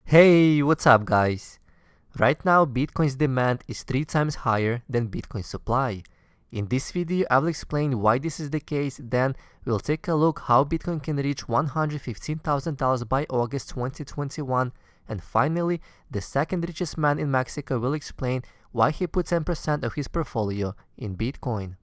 Hey, what's up guys? Right now Bitcoin's demand is 3 times higher than Bitcoin's supply. In this video I will explain why this is the case, then we'll take a look how Bitcoin can reach $115,000 by August 2021, and finally the second richest man in Mexico will explain why he put 10% of his portfolio in Bitcoin.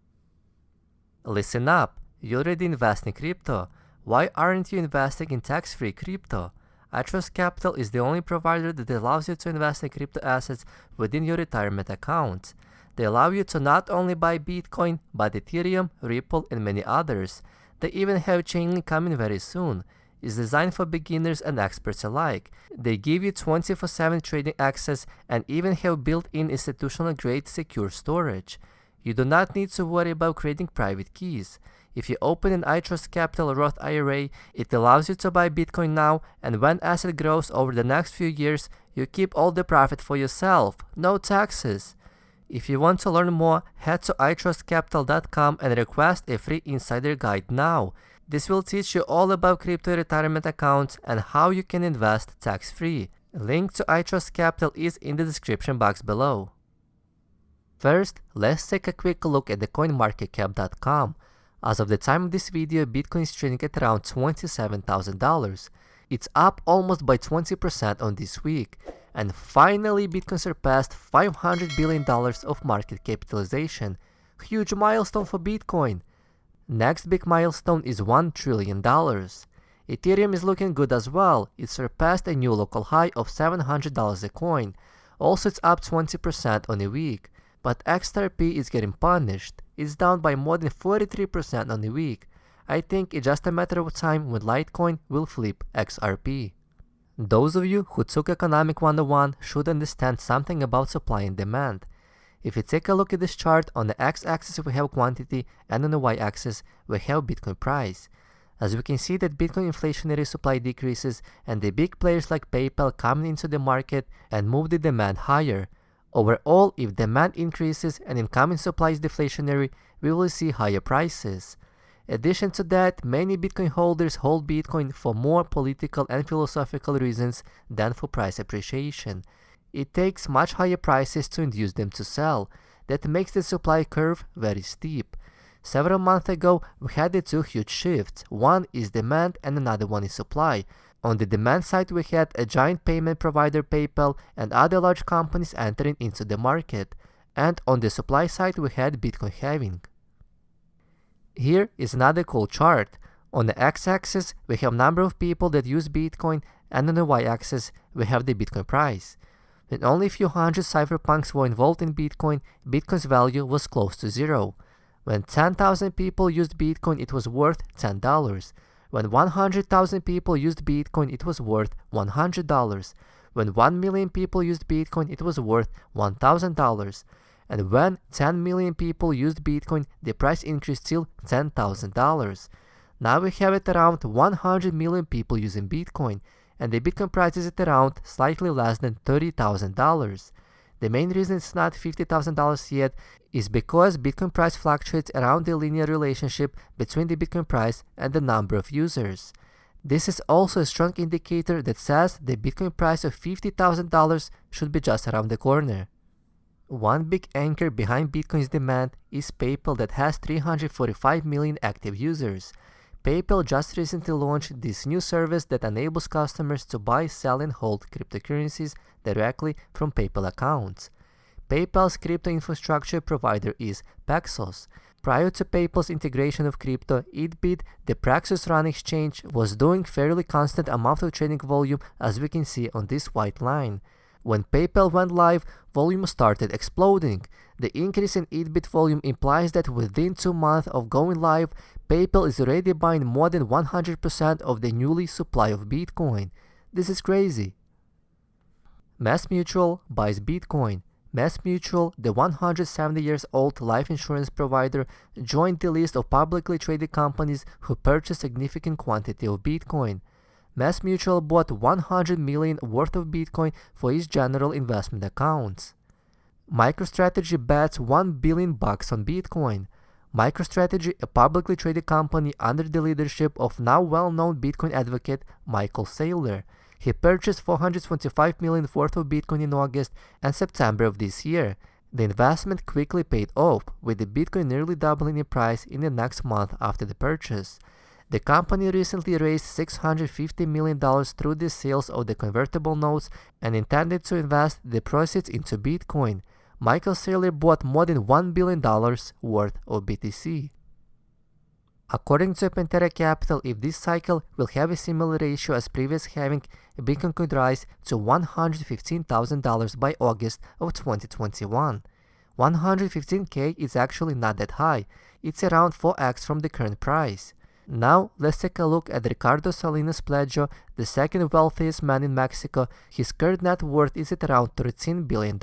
Listen up, you already invest in crypto. Why aren't you investing in tax-free crypto? iTrustCapital is the only provider that allows you to invest in crypto assets within your retirement account. They allow you to not only buy Bitcoin, but Ethereum, Ripple, and many others. They even have Chainlink coming very soon. It's designed for beginners and experts alike. They give you 24/7 trading access and even have built-in institutional-grade secure storage. You do not need to worry about creating private keys. If you open an iTrustCapital Roth IRA, it allows you to buy Bitcoin now, and when asset grows over the next few years, you keep all the profit for yourself. No taxes. If you want to learn more, head to iTrustCapital.com and request a free insider guide now. This will teach you all about crypto retirement accounts and how you can invest tax-free. Link to iTrustCapital is in the description box below. First, let's take a quick look at the coinmarketcap.com. As of the time of this video, Bitcoin is trading at around $27,000. It's up almost by 20% on this week. And finally, Bitcoin surpassed $500 billion of market capitalization. Huge milestone for Bitcoin. Next big milestone is $1 trillion. Ethereum is looking good as well. It surpassed a new local high of $700 a coin. Also, it's up 20% on a week. But XRP is getting punished. It's down by more than 43% on the week. I think it's just a matter of time when Litecoin will flip XRP. Those of you who took Economic 101 should understand something about supply and demand. If you take a look at this chart, on the x-axis we have quantity and on the y-axis we have Bitcoin price. As we can see that Bitcoin inflationary supply decreases and the big players like PayPal come into the market and move the demand higher. Overall, if demand increases and incoming supply is deflationary, we will see higher prices. In addition to that, many Bitcoin holders hold Bitcoin for more political and philosophical reasons than for price appreciation. It takes much higher prices to induce them to sell. That makes the supply curve very steep. Several months ago, we had the two huge shifts. One is demand and another one is supply. On the demand side, we had a giant payment provider PayPal and other large companies entering into the market. And on the supply side, we had Bitcoin halving. Here is another cool chart. On the x-axis, we have number of people that use Bitcoin, and on the y-axis, we have the Bitcoin price. When only a few hundred cypherpunks were involved in Bitcoin, Bitcoin's value was close to zero. When 10,000 people used Bitcoin, it was worth $10. When 100,000 people used Bitcoin, it was worth $100. When 1 million people used Bitcoin, it was worth $1,000. And when 10 million people used Bitcoin, the price increased till $10,000. Now we have at around 100 million people using Bitcoin, and the Bitcoin price is at around slightly less than $30,000. The main reason it's not $50,000 yet is because Bitcoin price fluctuates around the linear relationship between the Bitcoin price and the number of users. This is also a strong indicator that says the Bitcoin price of $50,000 should be just around the corner. One big anchor behind Bitcoin's demand is PayPal that has 345 million active users. PayPal just recently launched this new service that enables customers to buy, sell, and hold cryptocurrencies directly from PayPal accounts. PayPal's crypto infrastructure provider is Paxos. Prior to PayPal's integration of crypto, ETH, the Paxos Run exchange, was doing fairly constant amount of trading volume, as we can see on this white line. When PayPal went live, volume started exploding. The increase in ETH volume implies that within 2 months of going live, PayPal is already buying more than 100% of the newly supply of Bitcoin. This is crazy. MassMutual buys Bitcoin. MassMutual, the 170-year-old life insurance provider, joined the list of publicly traded companies who purchased significant quantity of Bitcoin. MassMutual bought $100 million worth of Bitcoin for its general investment accounts. MicroStrategy bets $1 billion on Bitcoin. MicroStrategy, a publicly traded company under the leadership of now well-known Bitcoin advocate Michael Saylor. He purchased 425 million worth of Bitcoin in August and September of this year. The investment quickly paid off, with the Bitcoin nearly doubling in price in the next month after the purchase. The company recently raised $650 million through the sales of the convertible notes and intended to invest the proceeds into Bitcoin. Michael Saylor bought more than $1 billion worth of BTC. According to ETH, if this cycle will have a similar ratio as previous halving, Bitcoin could rise to $115,000 by August of 2021. 115K is actually not that high, it's around 4x from the current price. Now, let's take a look at Ricardo Salinas Plejo, the second wealthiest man in Mexico. His current net worth is at around $13 billion.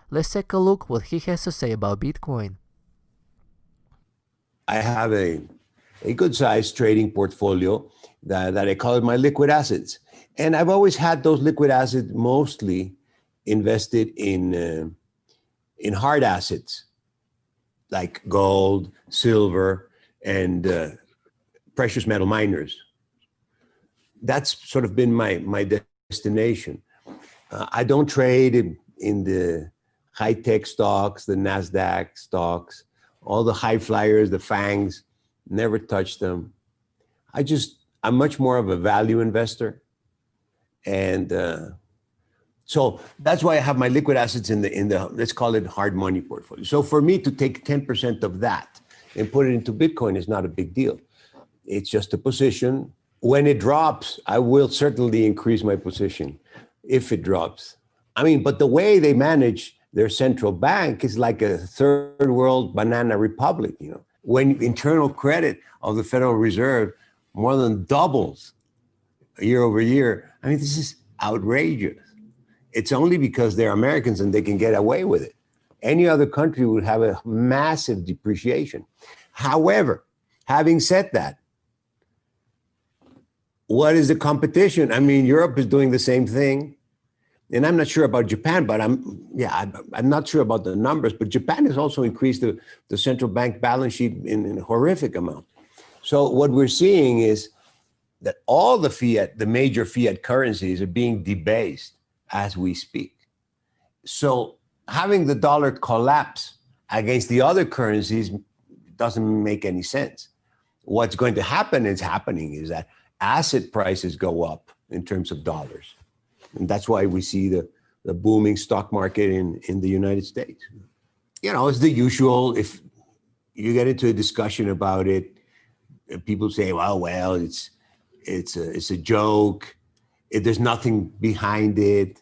Let's take a look what he has to say about Bitcoin. I have a good-sized trading portfolio that I call it my liquid assets. And I've always had those liquid assets mostly invested in hard assets like gold, silver, and precious metal miners. That's sort of been my destination. I don't trade in the high-tech stocks, the NASDAQ stocks, all the high flyers, the FANGs, never touch them. I'm much more of a value investor. And so that's why I have my liquid assets in the let's call it hard money portfolio. So for me to take 10% of that and put it into Bitcoin is not a big deal. It's just a position. When it drops, I will certainly increase my position if it drops. I mean, but the way they manage their central bank is like a third world banana republic, you know. When internal credit of the Federal Reserve more than doubles year over year, I mean, this is outrageous. It's only because they're Americans and they can get away with it. Any other country would have a massive depreciation. However, having said that, what is the competition? I mean, Europe is doing the same thing. And I'm not sure about Japan, but I'm not sure about the numbers, but Japan has also increased the central bank balance sheet in a horrific amount. So what we're seeing is that all the major fiat currencies are being debased as we speak. So having the dollar collapse against the other currencies doesn't make any sense. What's going to happen is that asset prices go up in terms of dollars. And that's why we see the booming stock market in the United States. You know, it's the usual. If you get into a discussion about it, people say, well, it's a joke. There's nothing behind it.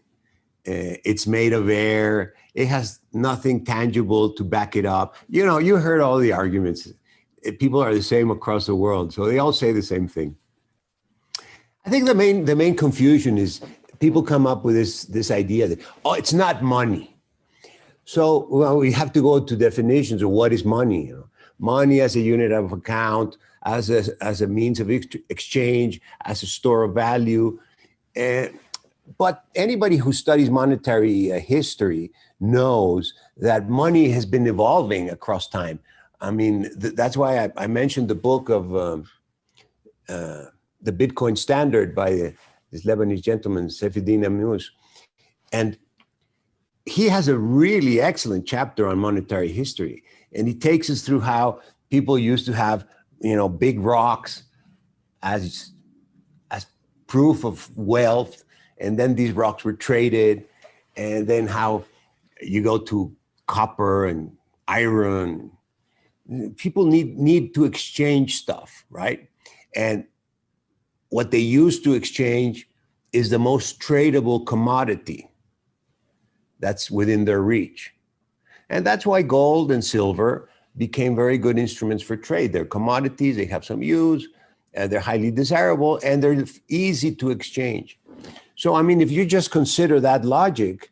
It's made of air. It has nothing tangible to back it up. You know, you heard all the arguments. People are the same across the world, so they all say the same thing. I think the main confusion is people come up with this idea that, it's not money. So, well, we have to go to definitions of what is money. You know? Money as a unit of account, as a means of exchange, as a store of value. But anybody who studies monetary history knows that money has been evolving across time. I mean, that's why I mentioned the book of the Bitcoin Standard by this Lebanese gentleman, Saifuddin Ammous. And he has a really excellent chapter on monetary history. And he takes us through how people used to have, big rocks as proof of wealth. And then these rocks were traded. And then how you go to copper and iron. People need to exchange stuff, right? And what they used to exchange is the most tradable commodity that's within their reach. And that's why gold and silver became very good instruments for trade. They're commodities, they have some use, and they're highly desirable, and they're easy to exchange. So, I mean, if you just consider that logic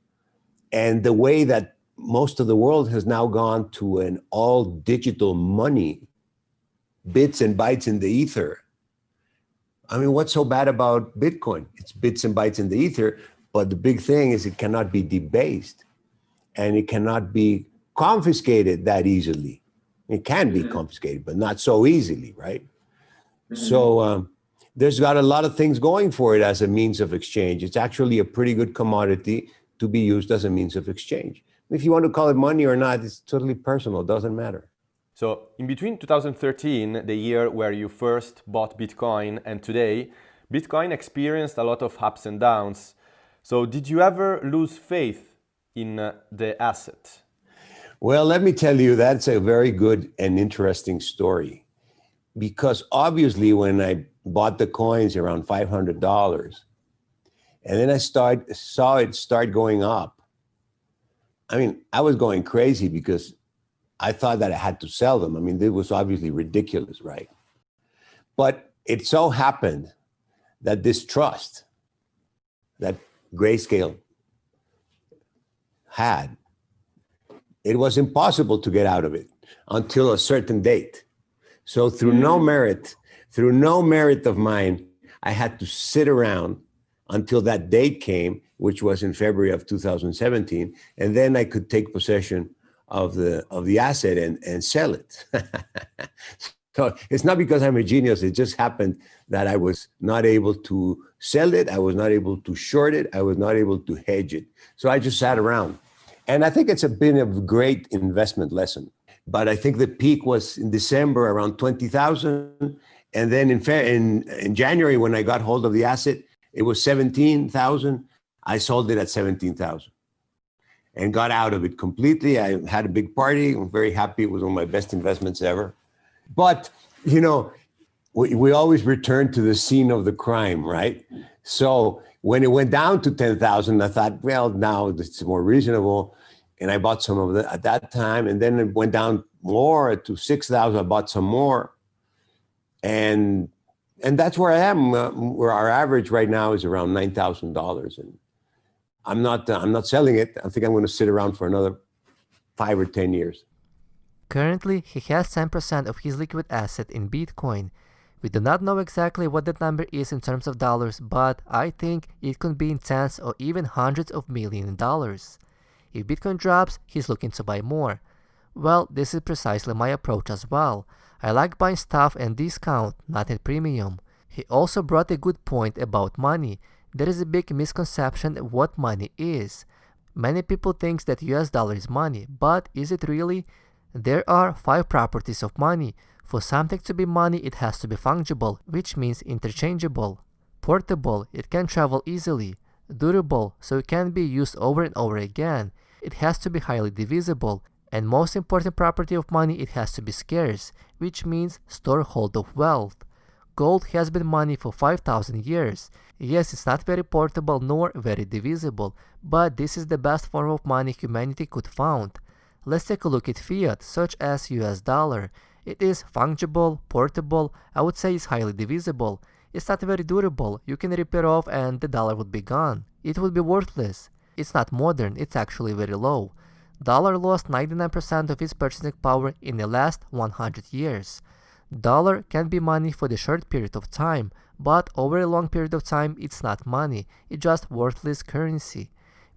and the way that most of the world has now gone to an all digital money, bits and bytes in the ether. I mean, what's so bad about Bitcoin? It's bits and bytes in the ether, but the big thing is it cannot be debased and it cannot be confiscated that easily. It can be confiscated, but not so easily, right? So there's got a lot of things going for it as a means of exchange. It's actually a pretty good commodity to be used as a means of exchange. If you want to call it money or not, it's totally personal, doesn't matter. So in between 2013, the year where you first bought Bitcoin, and today, Bitcoin experienced a lot of ups and downs. So did you ever lose faith in the asset? Well, let me tell you, that's a very good and interesting story. Because obviously when I bought the coins around $500, and then I saw it start going up, I mean, I was going crazy because I thought that I had to sell them. I mean, it was obviously ridiculous, right? But it so happened that this trust that Grayscale had, it was impossible to get out of it until a certain date. So through no merit of mine, I had to sit around until that date came, which was in February of 2017, and then I could take possession of the asset and sell it. So it's not because I'm a genius. It just happened that I was not able to sell it. I was not able to short it. I was not able to hedge it. So I just sat around. And I think it's been a great investment lesson. But I think the peak was in December around 20,000. And then in January, when I got hold of the asset, it was 17,000. I sold it at 17,000 and got out of it completely. I had a big party. I'm very happy. It was one of my best investments ever. But, you know, we always return to the scene of the crime, right? So when it went down to 10,000, I thought, well, now it's more reasonable. And I bought some of that at that time. And then it went down more to 6,000. I bought some more. And that's where I am, where our average right now is around $9,000. And I'm not selling it. I think I'm going to sit around for another 5 or 10 years. Currently, he has 10% of his liquid asset in Bitcoin. We do not know exactly what that number is in terms of dollars, but I think it could be in tens or even hundreds of millions in dollars. If Bitcoin drops, he's looking to buy more. Well, this is precisely my approach as well. I like buying stuff at discount, not at premium. He also brought a good point about money. There is a big misconception of what money is. Many people think that US dollar is money, but is it really? There are 5 properties of money. For something to be money, it has to be fungible, which means interchangeable. Portable, it can travel easily. Durable, so it can be used over and over again. It has to be highly divisible. And most important property of money, it has to be scarce, which means storehold of wealth. Gold has been money for 5,000 years. Yes, it's not very portable nor very divisible, but this is the best form of money humanity could found. Let's take a look at fiat, such as US dollar. It is fungible, portable, I would say it's highly divisible. It's not very durable, you can rip it off and the dollar would be gone. It would be worthless. It's not modern, it's actually very low. Dollar lost 99% of its purchasing power in the last 100 years. Dollar can be money for the short period of time, but over a long period of time it's not money, it's just worthless currency.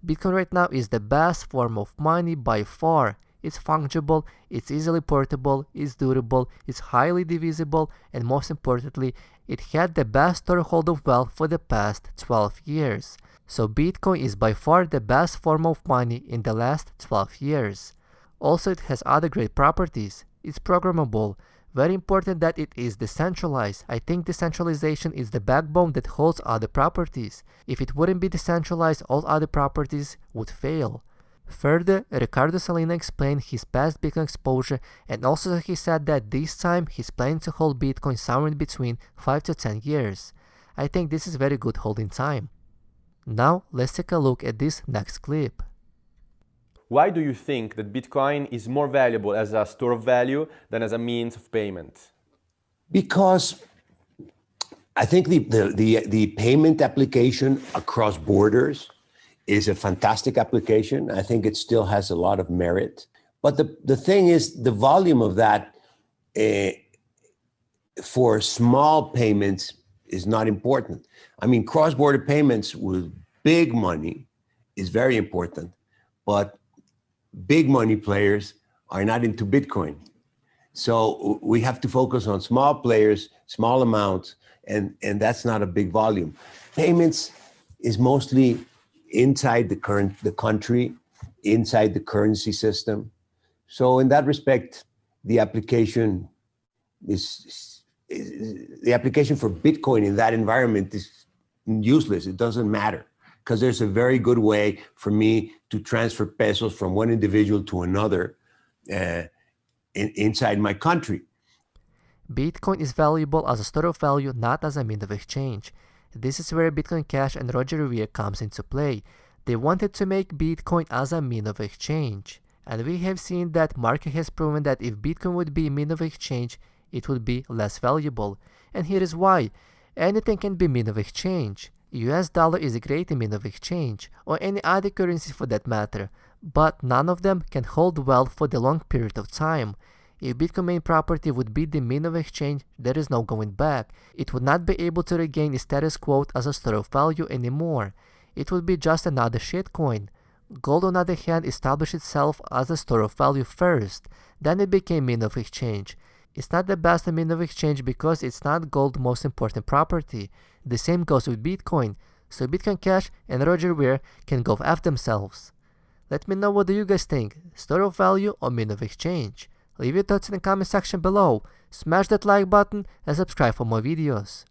Bitcoin right now is the best form of money by far. It's fungible, it's easily portable, it's durable, it's highly divisible, and most importantly, it had the best storehold of wealth for the past 12 years. So Bitcoin is by far the best form of money in the last 12 years. Also, it has other great properties. It's programmable. Very important that it is decentralized. I think decentralization is the backbone that holds other properties. If it wouldn't be decentralized, all other properties would fail. Further, Ricardo Salinas explained his past Bitcoin exposure, and also he said that this time he's planning to hold Bitcoin somewhere in between 5 to 10 years. I think this is very good holding time. Now, let's take a look at this next clip. Why do you think that Bitcoin is more valuable as a store of value than as a means of payment? Because I think the payment application across borders is a fantastic application. I think it still has a lot of merit. But the thing is, the volume of that for small payments is not important. I mean, cross-border payments with big money is very important, but big money players are not into Bitcoin. So we have to focus on small players, small amounts, and that's not a big volume. Payments is mostly inside the country, inside the currency system. So in that respect, the application the application for Bitcoin in that environment is useless. It doesn't matter, because there's a very good way for me to transfer pesos from one individual to another inside my country. Bitcoin is valuable as a store of value, not as a means of exchange. This is where Bitcoin Cash and Roger Ver comes into play. They wanted to make Bitcoin as a means of exchange. And we have seen that market has proven that if Bitcoin would be a means of exchange, it would be less valuable. And here is why. Anything can be means of exchange. US dollar is a great means of exchange, or any other currency for that matter, but none of them can hold wealth for the long period of time. If Bitcoin main property would be the mean of exchange, there is no going back. It would not be able to regain its status quo as a store of value anymore. It would be just another shitcoin. Gold, on the other hand, established itself as a store of value first, then it became mean of exchange. It's not the best mean of exchange because it's not gold's most important property. The same goes with Bitcoin, so Bitcoin Cash and Roger Ver can go F themselves. Let me know, what do you guys think, store of value or mean of exchange? Leave your thoughts in the comment section below, smash that like button and subscribe for more videos.